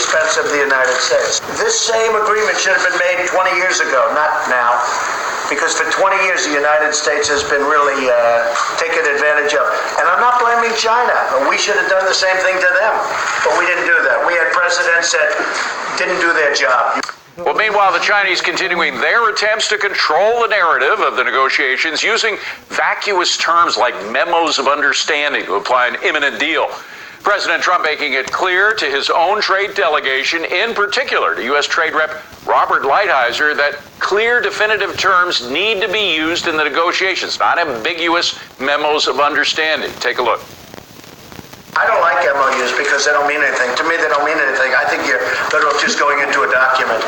expense of the United States. This same agreement should have been made 20 years ago, not now. Because for 20 years, the United States has been really taken advantage of. And I'm not blaming China. We should have done the same thing to them. But we didn't do that. We had presidents that didn't do their job. Well, meanwhile, the Chinese continuing their attempts to control the narrative of the negotiations using vacuous terms like memos of understanding to imply an imminent deal. President Trump making it clear to his own trade delegation, in particular to U.S. Trade Rep Robert Lighthizer, that clear, definitive terms need to be used in the negotiations, not ambiguous memos of understanding. Take a look. I don't like MOUs because they don't mean anything. To me, they don't mean anything. I think you're better off just going into a document.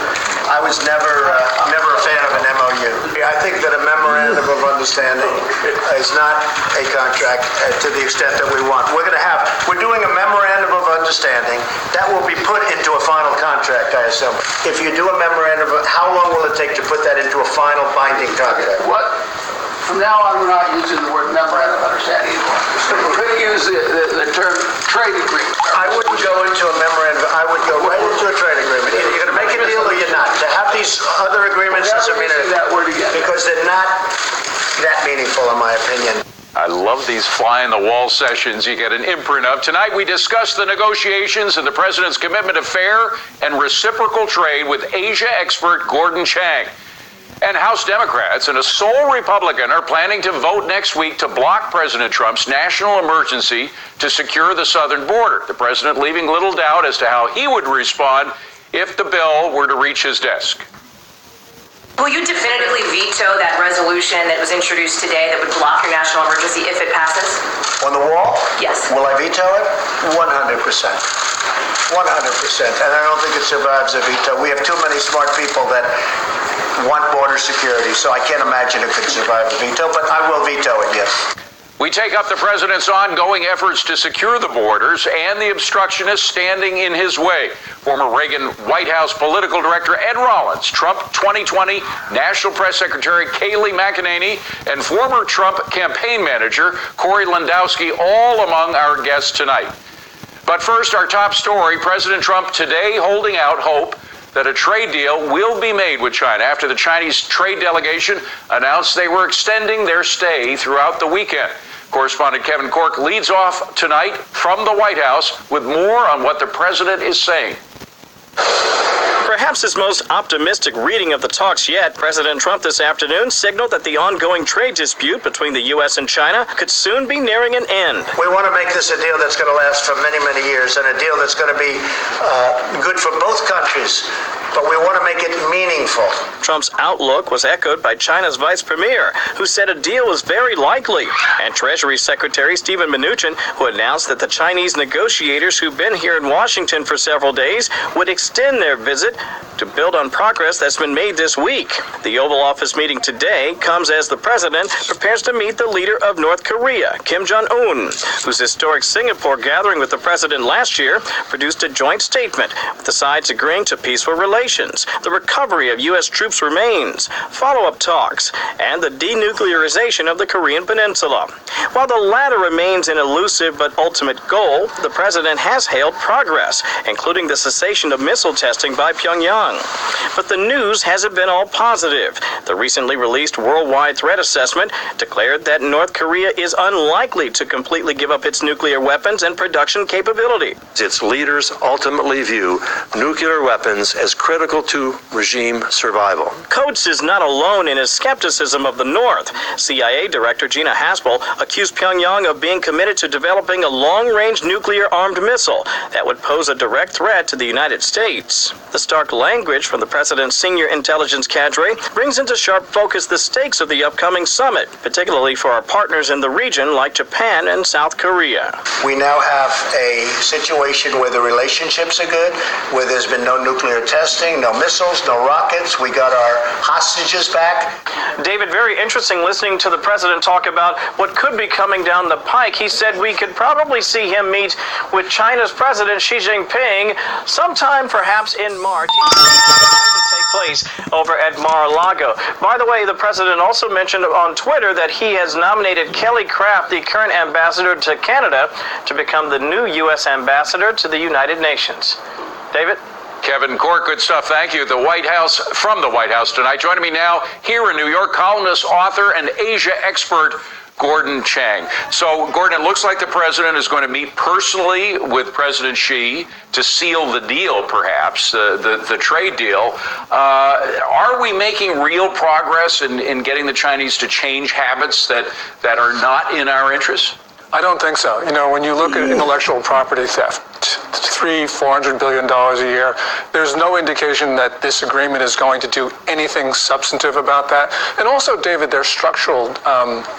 I was never a fan of an MOU. I think that a memorandum of understanding is not a contract to the extent that we want. We're doing a memorandum of understanding that will be put into a final contract, I assume. If you do a memorandum, how long will it take to put that into a final binding contract? What? From now on, we're not using the word memorandum of understanding anymore. We're going to use the term trade agreement. I wouldn't go into a memorandum. I would go right into a trade agreement. Either you're going to make a deal or you're not. To have these other agreements doesn't mean anything. That word again. Because they're not that meaningful, in my opinion. I love these fly-in-the-wall sessions you get an imprint of. Tonight, we discuss the negotiations and the president's commitment to fair and reciprocal trade with Asia expert Gordon Chang. And House Democrats and a sole Republican are planning to vote next week to block President Trump's national emergency to secure the southern border. The president leaving little doubt as to how he would respond if the bill were to reach his desk. Will you definitively veto that resolution that was introduced today that would block your national emergency if it passes? On the wall? Yes. Will I veto it? 100%. 100%. And I don't think it survives a veto. We have too many smart people that want border security, so I can't imagine it could survive a veto, but I will veto it, yes. We take up the president's ongoing efforts to secure the borders and the obstructionists standing in his way. Former Reagan White House political director Ed Rollins, Trump 2020 National Press Secretary Kayleigh McEnany, and former Trump campaign manager Corey Landowski, all among our guests tonight. But first, our top story, President Trump today holding out hope that a trade deal will be made with China after the Chinese trade delegation announced they were extending their stay throughout the weekend. Correspondent Kevin Corke leads off tonight from the White House with more on what the president is saying. Perhaps his most optimistic reading of the talks yet, President Trump this afternoon signaled that the ongoing trade dispute between the U.S. and China could soon be nearing an end. We want to make this a deal that's going to last for many, many years, and a deal that's going to be good for both countries. But we want to make it meaningful. Trump's outlook was echoed by China's vice premier, who said a deal was very likely, and Treasury Secretary Steven Mnuchin, who announced that the Chinese negotiators who've been here in Washington for several days would extend their visit to build on progress that's been made this week. The Oval Office meeting today comes as the president prepares to meet the leader of North Korea, Kim Jong-un, whose historic Singapore gathering with the president last year produced a joint statement with the sides agreeing to peaceful relations, the recovery of U.S. troops remains, follow-up talks, and the denuclearization of the Korean Peninsula. While the latter remains an elusive but ultimate goal, the president has hailed progress, including the cessation of missile testing by Pyongyang. But the news hasn't been all positive. The recently released Worldwide Threat Assessment declared that North Korea is unlikely to completely give up its nuclear weapons and production capability. Its leaders ultimately view nuclear weapons as critical to regime survival. Coates is not alone in his skepticism of the North. CIA Director Gina Haspel accused Pyongyang of being committed to developing a long-range nuclear-armed missile that would pose a direct threat to the United States. The stark language from the president's senior intelligence cadre brings into sharp focus the stakes of the upcoming summit, particularly for our partners in the region like Japan and South Korea. We now have a situation where the relationships are good, where there's been no nuclear testing, no missiles, no rockets. We got our hostages back. David, very interesting listening to the president talk about what could be coming down the pike. He said we could probably see him meet with China's President Xi Jinping sometime perhaps in March. Take place over at Mar-a-Lago. By the way, the president also mentioned on Twitter that he has nominated Kelly Craft, the current ambassador to Canada, to become the new U.S. ambassador to the United Nations. David? Kevin Cork, good stuff. Thank you. From the White House tonight. Joining me now here in New York, columnist, author, and Asia expert, Gordon Chang. So, Gordon, it looks like the president is going to meet personally with President Xi to seal the deal, perhaps, the trade deal. Are we making real progress in getting the Chinese to change habits that are not in our interests? I don't think so. You know, when you look at intellectual property theft, $400 billion a year, there's no indication that this agreement is going to do anything substantive about that. And also, David, there's structural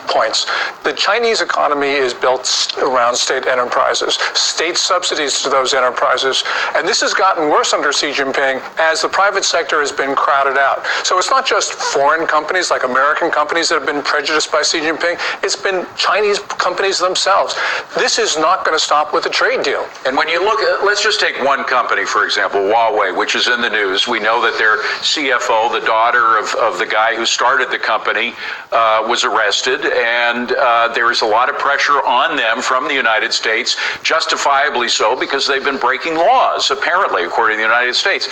points. The Chinese economy is built around state enterprises, state subsidies to those enterprises, and this has gotten worse under Xi Jinping as the private sector has been crowded out. So it's not just foreign companies like American companies that have been prejudiced by Xi Jinping, it's been Chinese companies themselves. This is not going to stop with a trade deal. And when you look at, let's just take one company, for example, Huawei, which is in the news. We know that their CFO, the daughter of the guy who started the company, was arrested, and there is a lot of pressure on them from the United States, justifiably so, because they've been breaking laws, apparently, according to the United States.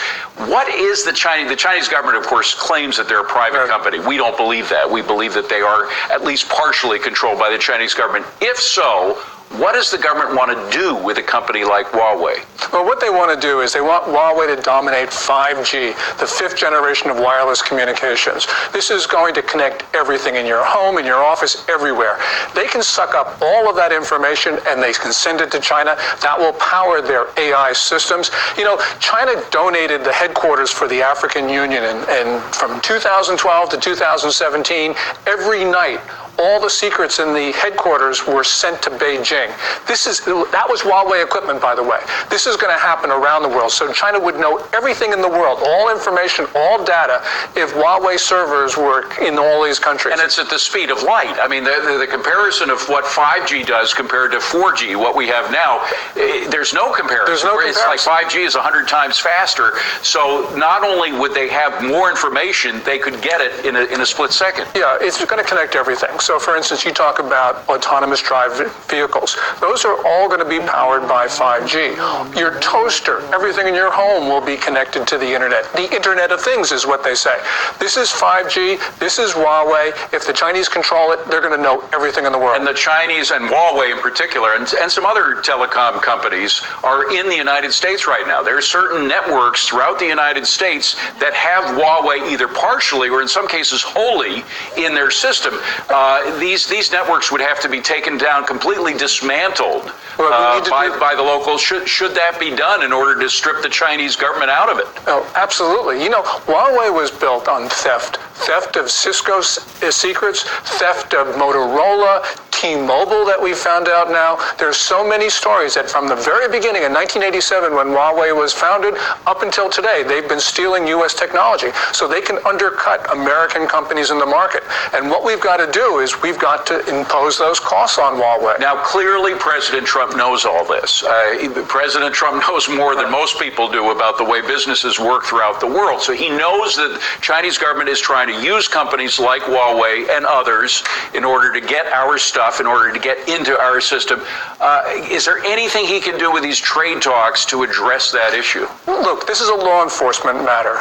What is the Chinese government, of course, claims that they're a private company. We don't believe that. We believe that they are at least partially controlled by the Chinese government. If so, what does the government want to do with a company like Huawei? Well, what they want to do is they want Huawei to dominate 5G, the fifth generation of wireless communications. This is going to connect everything in your home, in your office, everywhere. They can suck up all of that information and they can send it to China. That will power their AI systems. You know, China donated the headquarters for the African Union, and from 2012 to 2017, every night, all the secrets in the headquarters were sent to Beijing. That was Huawei equipment, by the way. This is going to happen around the world. So China would know everything in the world, all information, all data, if Huawei servers were in all these countries. And it's at the speed of light. I mean, the comparison of what 5G does compared to 4G, what we have now, there's no comparison. There's no comparison. It's like 5G is 100 times faster. So not only would they have more information, they could get it in a split second. Yeah, it's going to connect everything. So, for instance, you talk about autonomous drive vehicles. Those are all going to be powered by 5G. Your toaster, everything in your home will be connected to the internet. The Internet of Things is what they say. This is 5G. This is Huawei. If the Chinese control it, they're going to know everything in the world. And the Chinese, and Huawei in particular, and some other telecom companies are in the United States right now. There are certain networks throughout the United States that have Huawei either partially or in some cases wholly in their system. These networks would have to be taken down, completely dismantled by the locals. Should that be done in order to strip the Chinese government out of it? Oh, absolutely. You know, Huawei was built on theft of Cisco's secrets, theft of Motorola, T-Mobile that we found out now. There's so many stories that from the very beginning in 1987 when Huawei was founded up until today, they've been stealing U.S. technology so they can undercut American companies in the market. And what we've got to do is we've got to impose those costs on Huawei. Now, clearly, President Trump knows all this. President Trump knows more than most people do about the way businesses work throughout the world. So he knows that the Chinese government is trying to use companies like Huawei and others in order to get our stuff, in order to get into our system. Is there anything he can do with these trade talks to address that issue? Look, this is a law enforcement matter.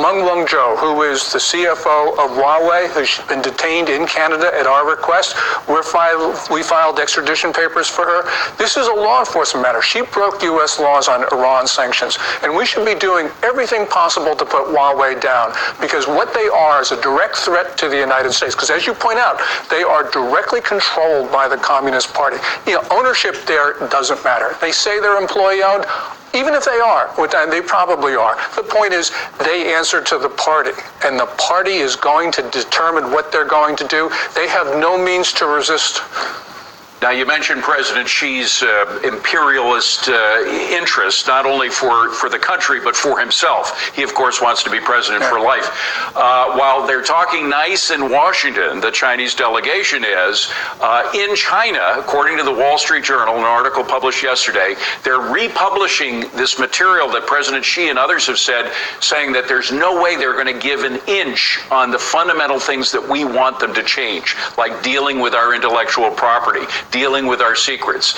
Meng Wanzhou, who is the CFO of Huawei, who's been detained in Canada at our request, we filed extradition papers for her. This is a law enforcement matter. She broke U.S. laws on Iran sanctions, and we should be doing everything possible to put Huawei down, because what they are is a direct threat to the United States. Because as you point out, they are directly controlled by the Communist Party. You know, ownership there doesn't matter. They say they're employee-owned. Even if they are, which they probably are, the point is they answer to the party, and the party is going to determine what they're going to do. They have no means to resist. Now, you mentioned President Xi's imperialist interests, not only for the country, but for himself. He, of course, wants to be president for life. While they're talking nice in Washington, the Chinese delegation is, in China, according to the Wall Street Journal, an article published yesterday, they're republishing this material that President Xi and others have said, saying that there's no way they're going to give an inch on the fundamental things that we want them to change, like dealing with our intellectual property, dealing with our secrets,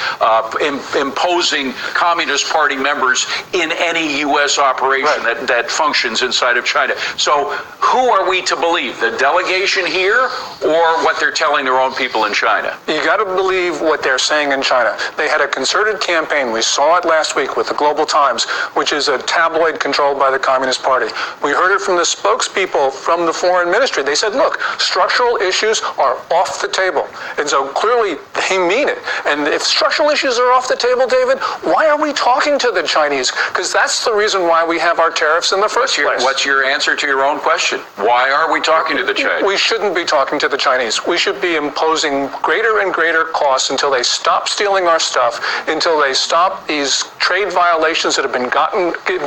imposing Communist Party members in any U.S. operation that functions inside of China. So who are we to believe? The delegation here or what they're telling their own people in China? You got to believe what they're saying in China. They had a concerted campaign. We saw it last week with the Global Times, which is a tabloid controlled by the Communist Party. We heard it from the spokespeople from the foreign ministry. They said, look, structural issues are off the table. And so clearly they mean it. And if structural issues are off the table, David, why are we talking to the Chinese? Because that's the reason why we have our tariffs in the first place. What's your answer to your own question? Why are we talking to the Chinese? We shouldn't be talking to the Chinese. We should be imposing greater and greater costs until they stop stealing our stuff, until they stop these trade violations that have been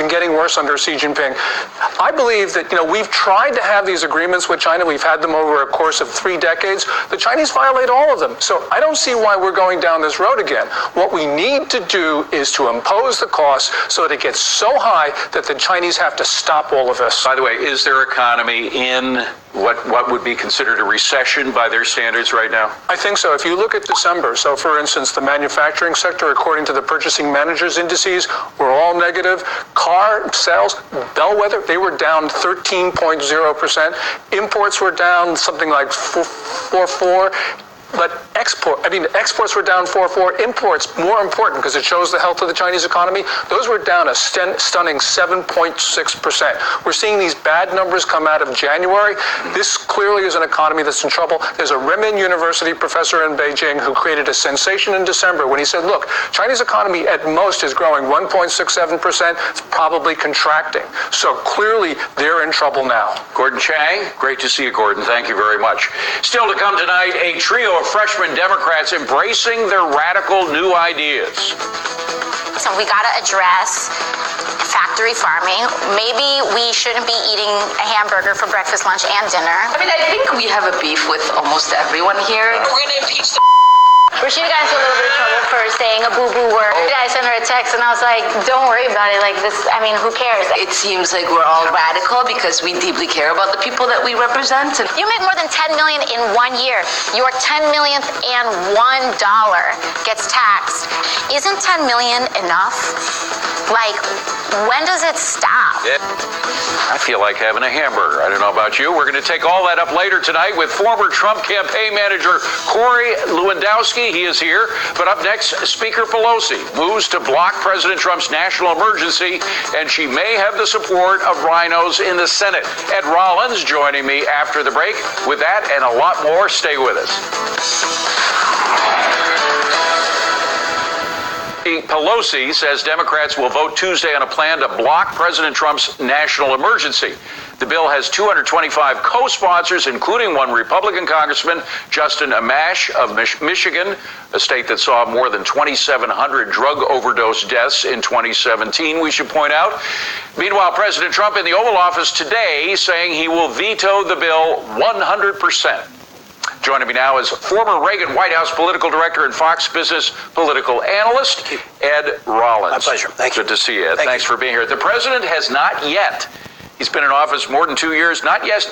getting worse under Xi Jinping. I believe that, we've tried to have these agreements with China. We've had them over a course of 3 decades. The Chinese violate all of them. So I don't see why we're going down this road again. What we need to do is to impose the costs so that it gets so high that the Chinese have to stop all of this. By the way, is their economy in what would be considered a recession by their standards right now? I think so. If you look at December, so for instance, the manufacturing sector, according to the purchasing managers indices, were all negative. Car sales, bellwether, they were down 13.0%. Imports were down something like 4.4%. But exports were down 4.4%. Imports, more important because it shows the health of the Chinese economy, those were down a stunning 7.6%. We're seeing these bad numbers come out of January. This clearly is an economy that's in trouble. There's a Renmin University professor in Beijing who created a sensation in December when he said, look, China's economy at most is growing 1.67%. It's probably contracting. So clearly they're in trouble now. Gordon Chang, great to see you, Gordon. Thank you very much. Still to come tonight, a trio of freshman Democrats embracing their radical new ideas. So we got to address factory farming. Maybe we shouldn't be eating a hamburger for breakfast, lunch, and dinner. I think we have a beef with almost everyone here. We're going to impeach the Rashida got into a little bit of trouble for saying a boo-boo word. I sent her a text and I was like, don't worry about it. Who cares? It seems like we're all radical because we deeply care about the people that we represent. You make more than $10 million in 1 year. Your $10 millionth and $1 gets taxed. Isn't $10 million enough? When does it stop? Yeah. I feel like having a hamburger. I don't know about you. We're going to take all that up later tonight with former Trump campaign manager Corey Lewandowski. He is here. But up next, Speaker Pelosi moves to block President Trump's national emergency, and she may have the support of rhinos in the Senate. Ed Rollins joining me after the break. With that and a lot more, stay with us. Pelosi says Democrats will vote Tuesday on a plan to block President Trump's national emergency. The bill has 225 co-sponsors, including one Republican Congressman, Justin Amash of Michigan, a state that saw more than 2,700 drug overdose deaths in 2017, we should point out. Meanwhile, President Trump in the Oval Office today saying he will veto the bill 100%. Joining me now is former Reagan White House political director and Fox Business political analyst, Ed Rollins. My pleasure. Thank you. Good to see you, Ed. Thanks for being here. The president has not yet, he's been in office more than 2 years, not yet